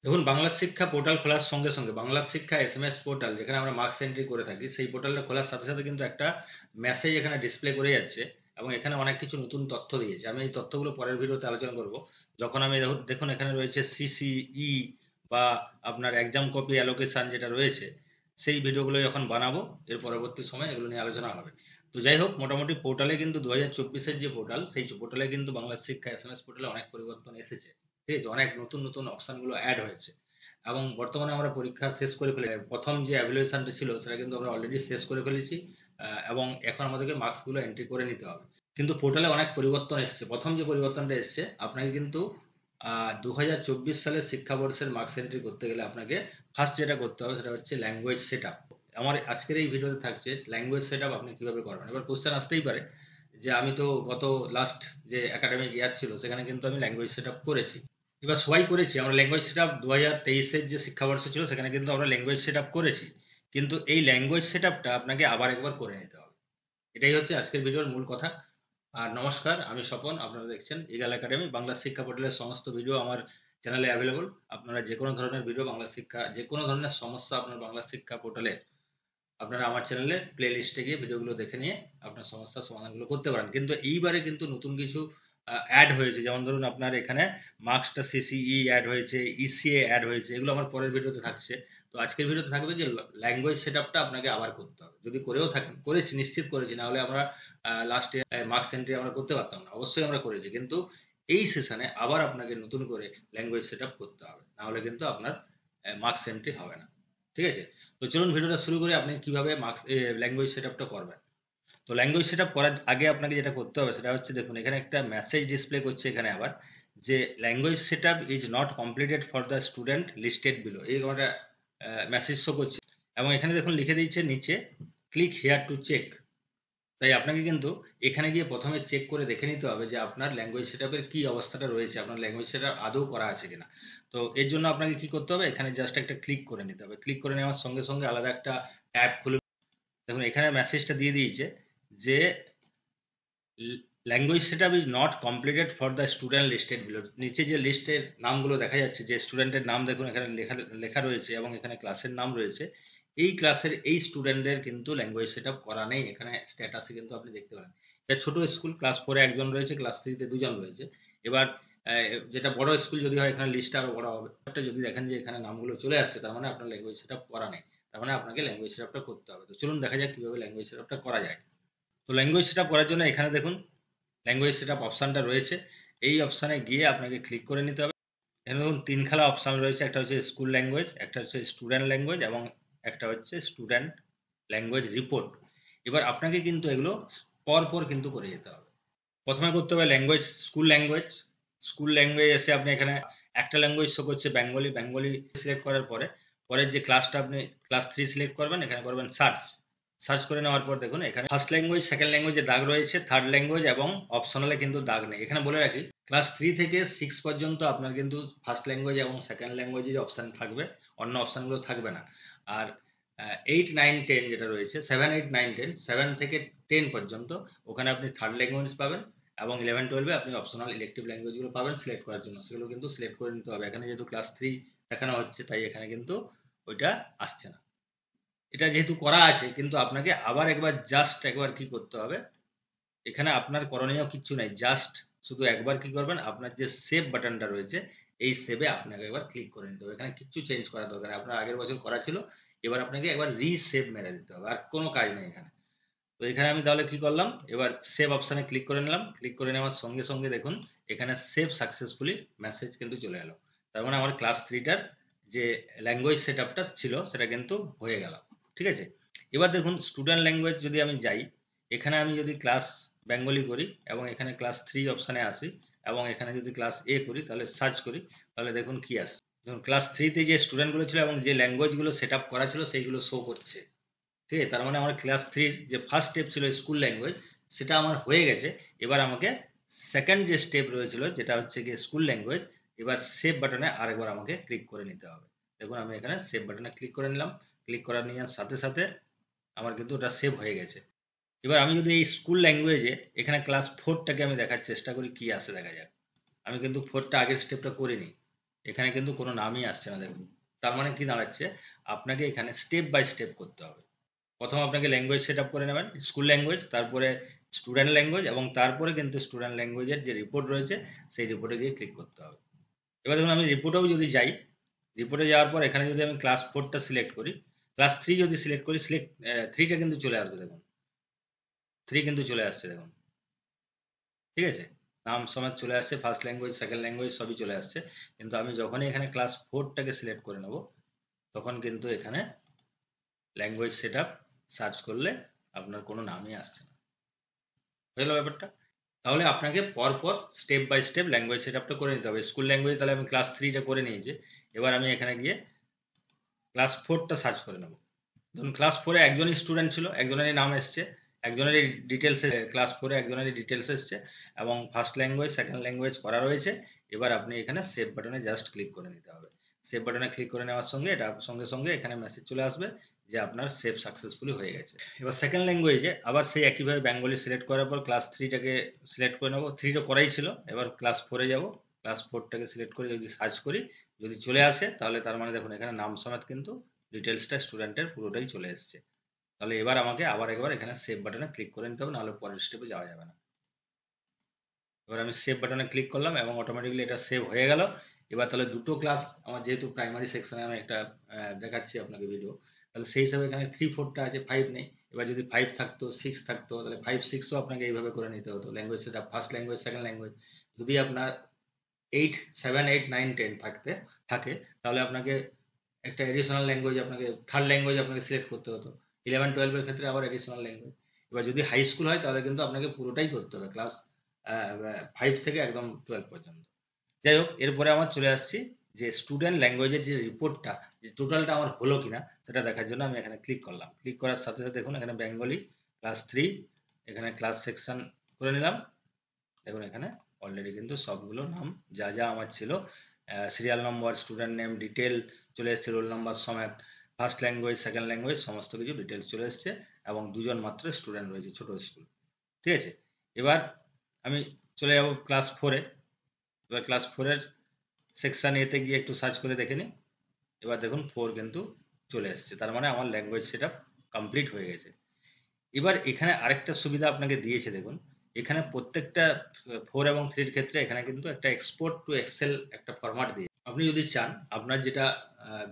দেখুন, বাংলা শিক্ষা পোর্টাল খোলার সঙ্গে সঙ্গে বাংলা শিক্ষা এসএমএস পোর্টাল যেখানে আমরা মার্কস এন্ট্রি করে থাকি, সেই পোর্টালটা খোলার সাথে সাথে কিন্তু একটা মেসেজ এখানে ডিসপ্লে করে যাচ্ছে এবং এখানে অনেক কিছু নতুন তথ্য দিয়েছে। আমি এই তথ্যগুলো পরের ভিডিওতে আলোচনা করব। যখন আমি দেখুন এখানে রয়েছে সিসিই বা আপনার এক্সাম কপি অ্যালোকেশন যেটা রয়েছে, সেই ভিডিওগুলো যখন বানাবো এর পরবর্তী সময় এগুলো নিয়ে আলোচনা হবে। তো যাই হোক, মোটামুটি পোর্টালে কিন্তু 2024-এর যে পোর্টাল, সেই পোর্টালে কিন্তু বাংলা শিক্ষা এসএমএস পোর্টালে অনেক পরিবর্তন এসেছে। ঠিক আছে, অনেক নতুন নতুন অপশনগুলো অ্যাড হয়েছে এবং বর্তমানে আমরা পরীক্ষা শেষ করে ফেলে প্রথম যে অ্যাভ্যালুয়েশনটা ছিল সেটা কিন্তু আমরা অলরেডি শেষ করে ফেলেছি। এবং এখন আমাদেরকে মার্কসগুলো এন্ট্রি করে নিতে হবে। কিন্তু পোর্টালে অনেক পরিবর্তন এসছে। প্রথম যে পরিবর্তনটা এসছে, আপনাকে কিন্তু 2024 সালের শিক্ষাবর্ষের মার্কস এন্ট্রি করতে গেলে আপনাকে ফার্স্ট যেটা করতে হবে সেটা হচ্ছে ল্যাঙ্গুয়েজ সেট আপ। আমার আজকের এই ভিডিওতে থাকছে ল্যাঙ্গুয়েজ সেট আপ আপনি কিভাবে করবেন। এবার কোশ্চেন আসতেই পারে যে আমি তো গত লাস্ট যে একাডেমিক ইয়ার ছিল সেখানে কিন্তু আমি ল্যাঙ্গুয়েজ সেট আপ করেছি। এবার সবাই করেছি আমরা ল্যাঙ্গুয়েজ সেট আপ। 2023-এর যে শিক্ষাবর্ষ ছিল সেখানে কিন্তু আমরা ল্যাঙ্গুয়েজ সেট আপ করেছি। কিন্তু এই ল্যাঙ্গুয়েজ সেট আপটা আপনাকে আবার একবার করে নিতে হবে। এটাই হচ্ছে আজকের ভিডিওর মূল কথা। আর নমস্কার, আমি স্বপন। আপনারা দেখছেন ইগাল একাডেমি। বাংলা শিক্ষা পোর্টালের সমস্ত ভিডিও আমার চ্যানেলে অ্যাভেলেবল। আপনারা যে কোনো ধরনের ভিডিও, বাংলা শিক্ষা যে কোনো ধরনের সমস্যা আপনার বাংলা শিক্ষা পোর্টালে, আপনারা আমার চ্যানেলে প্লে লিস্টে গিয়ে ভিডিওগুলো দেখে নিয়ে আপনার সমস্যার সমাধানগুলো করতে পারেন। কিন্তু এইবারে কিন্তু নতুন কিছু অ্যাড হয়েছে। যেমন ধরুন আপনার এখানে মার্কসটা সিসিই অ্যাড হয়েছে, ইসিএ অ্যাড হয়েছে। এগুলো আমার পরের ভিডিওতে থাকছে। তো আজকের ভিডিওতে থাকবে যে ল্যাঙ্গুয়েজ সেট আপটা আপনাকে আবার করতে হবে। যদি করেও থাকেন, করেছি নিশ্চিত করেছি, নাহলে আমরা লাস্টে মার্কস এন্ট্রি আমরা করতে পারতাম না। অবশ্যই আমরা করেছি, কিন্তু এই সেশনে আবার আপনাকে নতুন করে ল্যাঙ্গুয়েজ সেট আপ করতে হবে, নাহলে কিন্তু আপনার মার্কস এন্ট্রি হবে না। ঠিক আছে, তো চলুন ভিডিওটা শুরু করে আপনি কিভাবে মার্কস ল্যাঙ্গুয়েজ সেটআপটা করবেন। তো ল্যাঙ্গুয়েজ সেটআপ করার আগে আপনাকে যেটা করতে হবে সেটা হচ্ছে, দেখুন এখানে একটা মেসেজ ডিসপ্লে করছে এখানে আবার, যে language setup is not completed for the student listed below, এই একটা মেসেজ শো করছে। এবং এখানে দেখুন লিখে দিয়েছে নিচে, ক্লিক হেয়ার টু চেক। তাই আপনাকে কিন্তু এখানে গিয়ে প্রথমে চেক করে দেখে নিতে হবে যে আপনার ল্যাঙ্গুয়েজ সেটআপের কি অবস্থাটা রয়েছে, আপনার ল্যাঙ্গুয়েজ সেটআপ আদৌ করা আছে কিনা। তো এর জন্য আপনাকে কি করতে হবে, এখানে জাস্ট একটা ক্লিক করে নিতে হবে। ক্লিক করে নেওয়ার সঙ্গে সঙ্গে আলাদা একটা ট্যাব খুলে, দেখুন এখানে মেসেজটা দিয়ে দিয়েছে যে language setup is not completed for the student listed below. নিচে যে লিস্টের নামগুলো দেখা যাচ্ছে, যে স্টুডেন্টের নাম দেখুন এখানে লেখা লেখা রয়েছে এবং এখানে ক্লাসের নাম রয়েছে, এই ক্লাসের এই স্টুডেন্টদের কিন্তু ল্যাঙ্গুয়েজ সেটআপ করা নেই। এখানে স্ট্যাটাসে কিন্তু আপনি দেখতে পারেন এটা ছোট স্কুল, ক্লাস 4-এ একজন রয়েছে, ক্লাস 3-তে দুজন রয়েছে। এবার যেটা বড় স্কুল যদি হয় এখানে লিস্টটা আরো বড় হবে। যদি দেখেন যে এখানে নামগুলো চলে আসছে, তার মানে আপনার ল্যাঙ্গুয়েজ সেটআপ করা নেই। তার মানে আপনাকে ল্যাঙ্গুয়েজ সেটআপটা করতে হবে। তো চলুন দেখা যাক কিভাবে ল্যাঙ্গুয়েজ সেটআপটা করা যায়। তো ল্যাঙ্গুয়েজ সেটআপ করার জন্য এখানে দেখুন ল্যাঙ্গুয়েজ সেটআপ অপশনটা রয়েছে। এই অপশনে গিয়ে আপনাকে ক্লিক করে নিতে হবে। এখানে দেখুন তিনখানা অপশন রয়েছে, একটা হচ্ছে স্কুল ল্যাঙ্গুয়েজ, একটা হচ্ছে স্টুডেন্ট ল্যাঙ্গুয়েজ এবং একটা হচ্ছে স্টুডেন্ট ল্যাঙ্গুয়েজ রিপোর্ট। এবার আপনাকে কিন্তু এগুলো পর পর কিন্তু করে যেতে হবে। প্রথমে করতে হবে language, school language. School language এসে আপনি এখানে একটা ল্যাঙ্গুয়েজ শো করছে বেঙ্গলি। বেঙ্গলি সিলেক্ট করার পরে পরের যে ক্লাসটা আপনি ক্লাস 3 সিলেক্ট করবেন, এখানে করবেন সার্চ। সার্চ করে নেওয়ার পর দেখুন এখানে ফার্স্ট ল্যাঙ্গুয়েজ, সেকেন্ড ল্যাঙ্গুয়েজে দাগ রয়েছে, থার্ড ল্যাঙ্গুয়েজ এবং অপশনালে কিন্তু দাগ নেই। এখানে বলে রাখি, ক্লাস 3 থেকে 6 পর্যন্ত আপনার কিন্তু ফার্স্ট ল্যাঙ্গুয়েজ এবং সেকেন্ড ল্যাঙ্গুয়েজের অপশান থাকবে, অন্য অপশানগুলো থাকবে না। আর 8, 9, 10 যেটা রয়েছে, 7, 8, 9, 10, 7 থেকে 10 পর্যন্ত ওখানে আপনি থার্ড ল্যাঙ্গুয়েজ পাবেন এবং 11, 12-এ আপনি অপশনাল ইলেকটিভ ল্যাঙ্গুয়েজগুলো পাবেন সিলেক্ট করার জন্য। সেগুলো কিন্তু সিলেক্ট করে নিতে হবে। এখানে যেহেতু ক্লাস 3 দেখানো হচ্ছে, তাই এখানে কিন্তু ওইটা আসছে না। এটা যেহেতু করা আছে, কিন্তু আপনাকে আবার একবার জাস্ট একবার কি করতে হবে, এখানে আপনার করণীয় কিচ্ছু নাই, জাস্ট শুধু একবার কি করবেন, আপনার যে সেভ বাটনটা রয়েছে এই সেভে আপনাকে একবার ক্লিক করে নিতে হবে। এখানে কিচ্ছু চেঞ্জ করা দরকার নেই, আপনার আগের বছর করা ছিল। এবার আপনাকে একবার রিসেভ মেরে দিতে হবে, আর কোনো কাজ নেই এখানে। তো এখানে আমি তাহলে কি করলাম, এবার সেভ অপশানে ক্লিক করে নিলাম। ক্লিক করে নেওয়ার সঙ্গে সঙ্গে দেখুন এখানে সেভ সাকসেসফুলি মেসেজ কিন্তু চলে এলো। তার মানে আমার ক্লাস 3টার যে ল্যাঙ্গুয়েজ সেট আপটা ছিল সেটা কিন্তু হয়ে গেল। ঠিক আছে, এবার দেখুন স্টুডেন্ট ল্যাঙ্গুয়েজ যদি আমি যাই, এখানে আমি যদি ক্লাস বেঙ্গলি করি এবং এখানে ক্লাস 3 অপশানে আসি এবং এখানে যদি ক্লাস এ করি, তাহলে সার্চ করি, তাহলে দেখুন কি আসে। দেখুন ক্লাস 3-তে যে স্টুডেন্টগুলো ছিল এবং যে ল্যাঙ্গুয়েজগুলো সেট আপ করা ছিল সেইগুলো শো করছে। ঠিক আছে, তার মানে আমার ক্লাস 3-র যে ফার্স্ট স্টেপ ছিল স্কুল ল্যাঙ্গুয়েজ, সেটা আমার হয়ে গেছে। এবার আমাকে সেকেন্ড যে স্টেপ রয়েছিল যেটা হচ্ছে গিয়ে স্কুল ল্যাঙ্গুয়েজ, এবার সেভ বাটনে আরেকবার আমাকে ক্লিক করে নিতে হবে। দেখুন আমি এখানে সেভ বাটনে ক্লিক করে নিলাম। ক্লিক করার নেওয়ার সাথে সাথে আমার কিন্তু ওটা সেভ হয়ে গেছে। এবার আমি যদি এই স্কুল ল্যাঙ্গুয়েজে এখানে ক্লাস 4টাকে আমি দেখার চেষ্টা করি, কি আসে দেখা যাক। আমি কিন্তু 4টা আগের স্টেপটা করিনি। এখানে কিন্তু কোনো নামই আসছে না দেখুন। তার মানে কি দাঁড়াচ্ছে, আপনাকে এখানে স্টেপ বাই স্টেপ করতে হবে। প্রথম আপনাকে ল্যাঙ্গুয়েজ সেট আপ করে নেবেন, স্কুল ল্যাঙ্গুয়েজ, তারপরে স্টুডেন্ট ল্যাঙ্গুয়েজ, এবং তারপরে কিন্তু স্টুডেন্ট ল্যাঙ্গুয়েজের যে রিপোর্ট রয়েছে সেই রিপোর্টে গিয়ে ক্লিক করতে হবে। এবার দেখুন আমি রিপোর্টেও যদি যাই, রিপোর্টে যাওয়ার পর এখানে যদি আমি ক্লাস 4টা সিলেক্ট করি, ক্লাস 3 যদি সিলেক্ট করি, 3টা কিন্তু চলে আসবে দেখুন, 3 কিন্তু চলে আসছে দেখুন, ঠিক আছে? নাম সমেত চলে আসছে, ফার্স্ট ল্যাঙ্গুয়েজ, সেকেন্ড ল্যাঙ্গুয়েজ সবই চলে আসছে। কিন্তু আমি যখনই এখানে ক্লাস 4টাকে সিলেক্ট করে নেব, তখন কিন্তু এখানে ল্যাঙ্গুয়েজ সেট আপ সার্চ করলে আপনার কোনো নামই আসছে না। বুঝলো ব্যাপারটা? তাহলে আপনাকে পরপর step by step language set আপটা করে নিতে হবে। স্কুল ল্যাঙ্গুয়েজ তাহলে আমি ক্লাস 3টা করে নিয়েছি। এবার আমি এখানে গিয়ে ক্লাস 4টা সার্চ করে নেব। ধরুন ক্লাস 4-এ একজনই স্টুডেন্ট ছিল, একজনেরই নাম এসছে, একজনেরই ডিটেলস, ক্লাস 4-এ একজনেরই ডিটেলস এসছে, এবং ফার্স্ট ল্যাঙ্গুয়েজ, সেকেন্ড ল্যাঙ্গুয়েজ করা রয়েছে। এবার আপনি এখানে সেভ বাটনে জাস্ট ক্লিক করে নিতে হবে। সেভ বাটনে ক্লিক করে নেওয়ার সঙ্গে এটা সঙ্গে সঙ্গে এখানে মেসেজ চলে আসবে যে আপনার সেভ সাকসেসফুলি হয়ে গেছে। এবার সেকেন্ড ল্যাঙ্গুয়েজে আবার সেই একইভাবে বেঙ্গলি সিলেক্ট করার পর ক্লাস 3টাকে সিলেক্ট করে নেবো। 3টা করাই ছিল, এবার ক্লাস 4-এ যাব। ক্লাস 4টাকে সিলেক্ট করে যদি সার্চ করি, যদি চলে আসে, তাহলে তার মানে দেখুন এখানে নাম সমেত কিন্তু ডিটেলসটা স্টুডেন্টের পুরোটাই চলে এসছে। তাহলে এবার আমাকে আবার একবার এখানে সেভ বাটনে ক্লিক করে নিতে হবে, নাহলে পরের স্টেপে যাওয়া যাবে না। এবার আমি সেভ বাটনে ক্লিক করলাম এবং অটোমেটিকলি এটা সেভ হয়ে গেল। এবার তাহলে দুটো ক্লাস আমার, যেহেতু প্রাইমারি সেকশনে আমি একটা দেখাচ্ছি আপনাকে ভিডিও, তাহলে সেই হিসাবে এখানে 3-4টা আছে, 5 নেই। এবার যদি 5 থাকতো, 6 থাকতো, তাহলে 5-6ও আপনাকে এইভাবে করে নিতে হতো। ল্যাঙ্গুয়েজ সেটা ফার্স্ট ল্যাঙ্গুয়েজ, সেকেন্ড ল্যাঙ্গুয়েজ। যদি আপনার 7, 8, 9, 10 থাকে, তাহলে আপনাকে একটা এডিশনাল ল্যাঙ্গুয়েজ, আপনাকে থার্ড ল্যাঙ্গুয়েজ আপনাকে সিলেক্ট করতে হতো। 11-12 এর ক্ষেত্রে আবার এডিশনাল ল্যাঙ্গুয়েজ। এবার যদি হাই স্কুল হয়, তাহলে কিন্তু আপনাকে পুরোটাই করতে হবে, ক্লাস 5 থেকে একদম 12 পর্যন্ত। যাই হোক, এরপরে আমার চলে আসছি যে স্টুডেন্ট ল্যাঙ্গুয়েজের যে রিপোর্টটা, যে টোটালটা আমার হলো কিনা সেটা দেখার জন্য আমি এখানে ক্লিক করলাম। ক্লিক করার সাথে সাথে দেখুন এখানে বেঙ্গলি ক্লাস 3, এখানে ক্লাস সেকশন করে নিলাম। দেখুন এখানে অলরেডি কিন্তু সবগুলো নাম যা যা আমার ছিল, serial number, student name, detail চলে এসছে, রোল নাম্বার সমেত, ফার্স্ট ল্যাঙ্গুয়েজ, সেকেন্ড ল্যাঙ্গুয়েজ সমস্ত কিছু ডিটেলস চলে এসছে, এবং 2জন মাত্র স্টুডেন্ট রয়েছে, ছোট স্কুল। ঠিক আছে? এবার আমি চলে যাব ক্লাস 4-এ। এবার ক্লাস 4-এর সেকশন এতে গিয়ে একটু সার্চ করে দেখে নিই। এবার দেখুন 4 কিন্তু চলে এসছে, তার মানে আমার ল্যাঙ্গুয়েজ সেট আপ কমপ্লিট হয়ে গেছে। এবার এখানে আরেকটা সুবিধা আপনাকে দিয়েছে দেখুন, এখানে প্রত্যেকটা 4 এবং 3 এর ক্ষেত্রে এখানে কিন্তু একটা এক্সপোর্ট টু এক্সেল একটা ফরম্যাট দিয়ে, আপনি যদি চান আপনার যেটা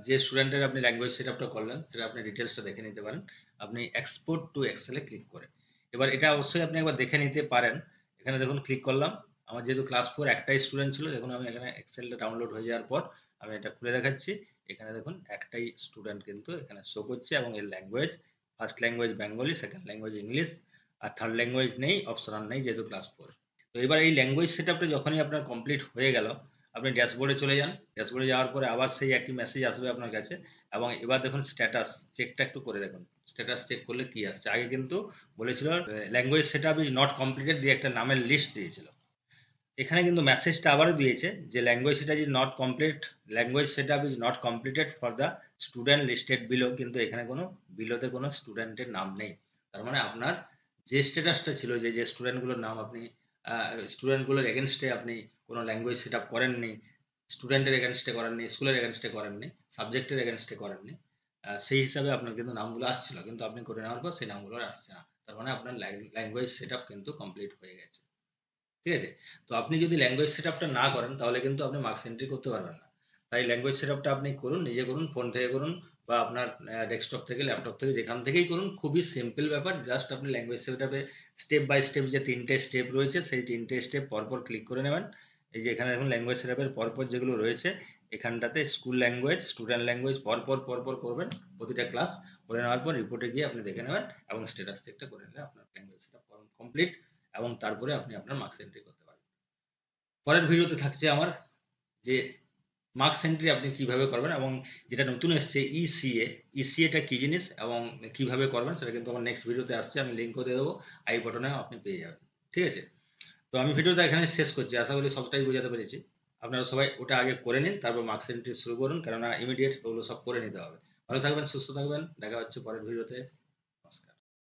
যে স্টুডেন্টের আপনি ল্যাঙ্গুয়েজ সেট আপটা করলেন সেটা আপনি ডিটেলসটা দেখে নিতে পারেন আপনি এক্সপোর্ট টু এক্সেলে ক্লিক করে। এবার এটা অবশ্যই আপনি একবার দেখে নিতে পারেন। এখানে দেখুন ক্লিক করলাম, আমার যেহেতু ক্লাস 4 একটাই স্টুডেন্ট ছিল, দেখুন আমি এখানে এক্সেলটা ডাউনলোড হয়ে যাওয়ার পর আমি এটা খুলে দেখাচ্ছি। এখানে দেখুন একটাই স্টুডেন্ট কিন্তু এখানে শো করছে, এবং এর language first language Bengali, second language English, আর থার্ড ল্যাঙ্গুয়েজ নেই, অপশনাল নেই, যেহেতু ক্লাস 4। তো এবার এই ল্যাঙ্গুয়েজ সেট আপটা যখনই আপনার কমপ্লিট হয়ে গেল, আপনি ড্যাশবোর্ডে চলে যান। ড্যাশবোর্ডে যাওয়ার পরে আবার সেই একটি মেসেজ আসবে আপনার কাছে, এবং এবার দেখুন স্ট্যাটাস চেকটা একটু করে দেখুন। স্ট্যাটাস চেক করলে কি আসছে, আগে কিন্তু বলেছিল language set up is not completed দিয়ে একটা নামের লিস্ট দিয়েছিল। এখানে কিন্তু মেসেজটা আবারও দিয়েছে যে language set up is not complete, language set up is not completed for the student listed below, কিন্তু এখানে কোনো বিলোতে কোনো স্টুডেন্টের নাম নেই। তার মানে আপনার যে স্ট্যাটাসটা ছিল, যে যে স্টুডেন্টগুলোর নাম আপনি স্টুডেন্টগুলোর এগেনস্টে আপনি কোনো ল্যাঙ্গুয়েজ সেট আপ করেননি, স্টুডেন্টের এগেনস্টে করেননি, স্কুলের এগেনস্টে করেননি, সাবজেক্টের এগেনস্টে করেননি, সেই হিসাবে আপনার কিন্তু নামগুলো আসছিল, কিন্তু আপনি করে নেওয়ার পর সেই নামগুলো আর আসছে না। তার মানে আপনার ল্যাঙ্গুয়েজ সেট আপ কিন্তু কমপ্লিট হয়ে গেছে। ঠিক আছে? তো আপনি যদি ল্যাঙ্গুয়েজ সেটআপটা না করেন, তাহলে কিন্তু আপনি মার্কস এন্ট্রি করতে পারবেন না। তাই ল্যাঙ্গুয়েজ সেটআপটা আপনি করুন, নিজে করুন, ফোন থেকে করুন, বা আপনার ডেস্কটপ থেকে, ল্যাপটপ থেকে, যেখান থেকেই করুন। খুবই সিম্পল ব্যাপার। জাস্ট আপনি ল্যাঙ্গুয়েজ সেটআপে স্টেপ বাই স্টেপ যে 3টে স্টেপ রয়েছে, সেই 3টে স্টেপ পরপর ক্লিক করে নেবেন। এই যে এখানে দেখুন ল্যাঙ্গুয়েজ সেটআপের পরপর যেগুলো রয়েছে, এখানটাতে স্কুল ল্যাঙ্গুয়েজ, স্টুডেন্ট ল্যাঙ্গুয়েজ পরপর করবেন প্রতিটা ক্লাস। করে নেওয়ার পর রিপোর্টে গিয়ে আপনি দেখে নেবেন, এবং স্ট্যাটাস চেকটা করে নিলে আপনার ল্যাঙ্গুয়েজ সেটআপ কমপ্লিট, এবং তারপরে আপনি আপনার মার্কস এন্ট্রি করতে পারবেন। পরের ভিডিওতে থাকছে আমার যে মার্কস এন্ট্রি আপনি কিভাবে করবেন, এবং যেটা নতুন এসছে ইসিএটা কি জিনিস এবং কিভাবে করবেন, সেটা কিন্তু আমার নেক্সট ভিডিওতে আসছে। আমি লিঙ্কও দিয়ে দেবো, আই বটনে আপনি পেয়ে যাবেন। ঠিক আছে? তো আমি ভিডিওটা এখানে শেষ করছি, আশা করি সবটাই বোঝাতে পেরেছি। আপনারা সবাই ওটা আগে করে নিন, তারপর মার্কস এন্ট্রি শুরু করুন, কেননা ইমিডিয়েট ওগুলো সব করে নিতে হবে। ভালো থাকবেন, সুস্থ থাকবেন, দেখা হচ্ছে পরের ভিডিওতে।